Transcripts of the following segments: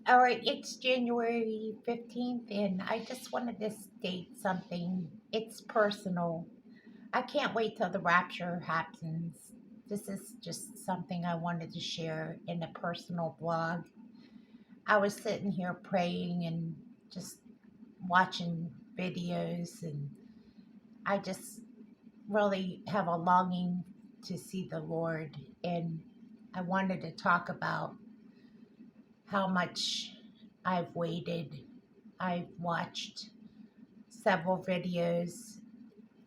All right, it's January 15th, and I just wanted to state something. It's personal. I can't wait till the rapture happens. This is just something I wanted to share in a personal blog. I was sitting here praying and just watching videos, and I just really have a longing to see the Lord. And I wanted to talk about how much I've waited. I've watched several videos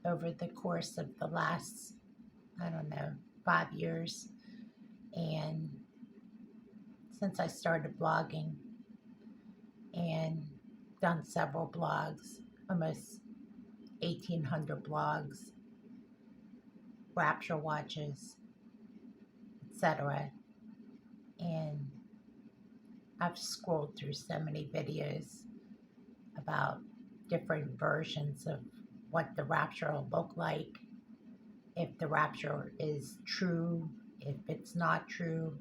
over the course of the last, I don't know, 5 years. And since I started blogging and done several blogs, almost 1,800 blogs, rapture watches, etc. And I've scrolled through so many videos about different versions of what the rapture will look like, if the rapture is true, if it's not true,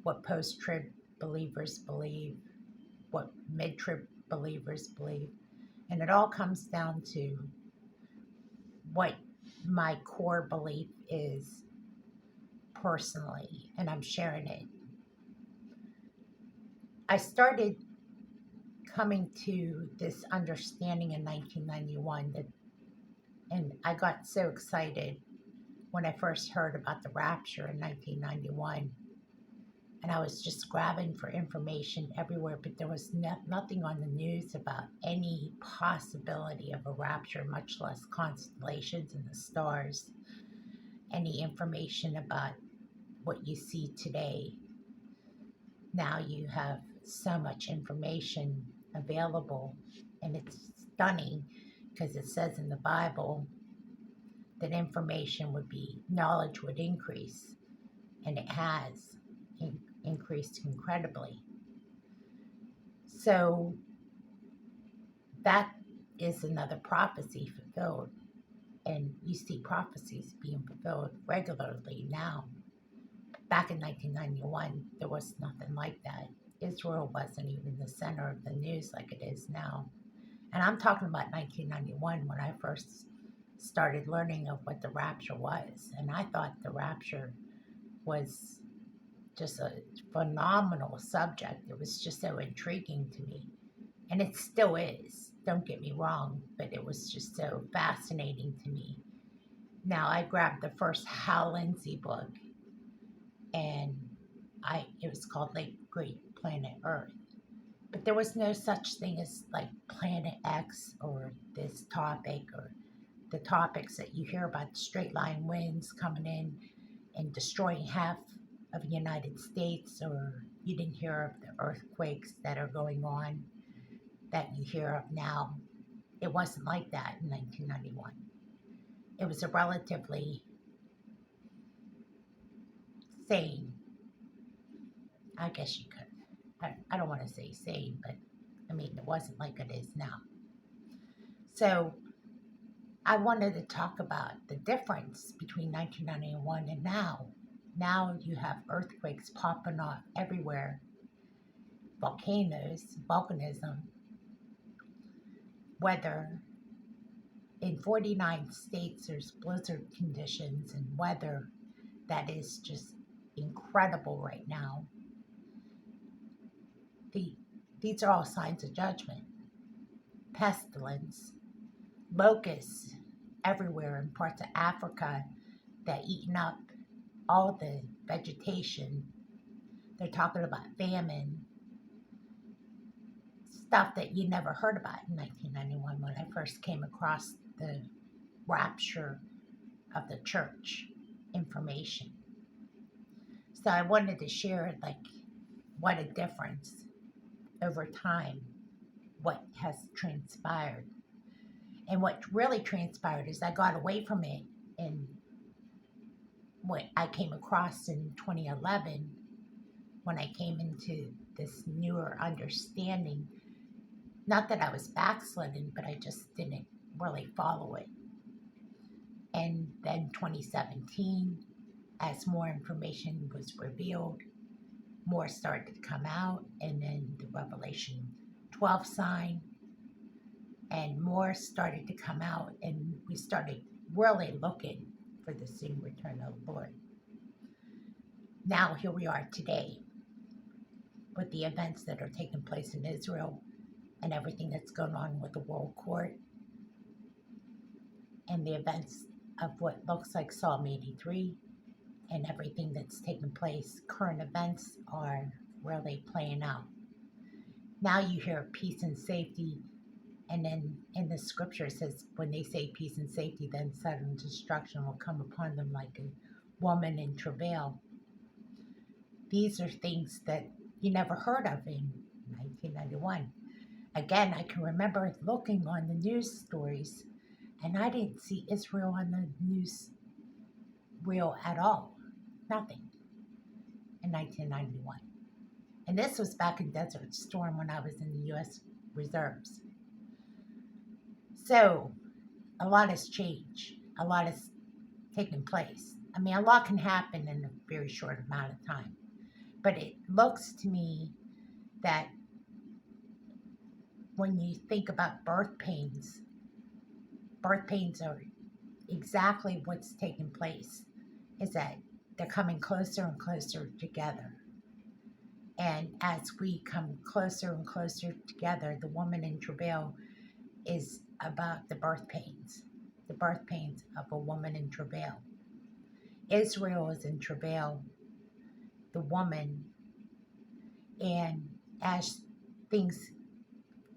what post-trib believers believe, what mid-trib believers believe. And it all comes down to what my core belief is personally, and I'm sharing it. I started coming to this understanding in 1991 and I got so excited when I first heard about the rapture in 1991. And I was just grabbing for information everywhere, but there was nothing on the news about any possibility of a rapture, much less constellations and the stars, any information about what you see today. Now you have so much information available, and it's stunning because it says in the Bible that knowledge would increase, and it has increased incredibly. So that is another prophecy fulfilled, and you see prophecies being fulfilled regularly now. Back in 1991, there was nothing like that. Israel wasn't even the center of the news like it is now. And I'm talking about 1991 when I first started learning of what the rapture was. And I thought the rapture was just a phenomenal subject. It was just so intriguing to me. And it still is, don't get me wrong, but it was just so fascinating to me. Now, I grabbed the first Hal Lindsey book, and it was called like Great Planet Earth. But there was no such thing as like Planet X or this topic or the topics that you hear about, straight line winds coming in and destroying half of the United States, or you didn't hear of the earthquakes that are going on that you hear of now. It wasn't like that in 1991. It was a relatively sane, I guess you could. I don't want to say sane, but I mean, it wasn't like it is now. So I wanted to talk about the difference between 1991 and now. Now you have earthquakes popping off everywhere, volcanoes, volcanism, weather. In 49 states, there's blizzard conditions and weather that is just incredible right now. These are all signs of judgment. Pestilence, locusts everywhere in parts of Africa that eaten up all the vegetation. They're talking about famine, stuff that you never heard about in 1991 when I first came across the rapture of the church information. So I wanted to share what a difference over time, what has transpired. And what really transpired is I got away from it, and what I came across in 2011 when I came into this newer understanding. Not that I was backslidden, but I just didn't really follow it. And then 2017, as more information was revealed, more started to come out, and then the Revelation 12 sign, and more started to come out, and we started really looking for the soon return of the Lord. Now, here we are today with the events that are taking place in Israel and everything that's going on with the World Court and the events of what looks like Psalm 83 and everything that's taking place. Current events are really playing out. Now you hear peace and safety, and then in the scripture it says when they say peace and safety, then sudden destruction will come upon them like a woman in travail. These are things that you never heard of in 1991. Again, I can remember looking on the news stories, and I didn't see Israel on the news reel at all. Nothing in 1991. And this was back in Desert Storm when I was in the U.S. Reserves. So a lot has changed. A lot has taken place. I mean, a lot can happen in a very short amount of time. But it looks to me that when you think about birth pains are exactly what's taking place, is that they're coming closer and closer together. And as we come closer and closer together, the woman in travail is about the birth pains of a woman in travail. Israel is in travail, the woman, and as things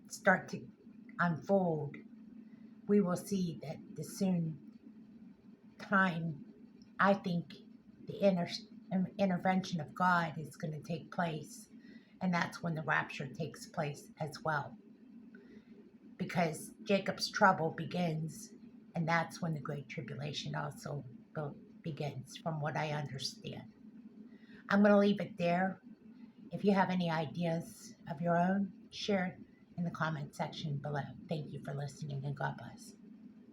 start to unfold, we will see that the soon time, I think the intervention of God is going to take place, and that's when the rapture takes place as well. Because Jacob's trouble begins, and that's when the Great Tribulation also begins, from what I understand. I'm going to leave it there. If you have any ideas of your own, share it in the comment section below. Thank you for listening, and God bless.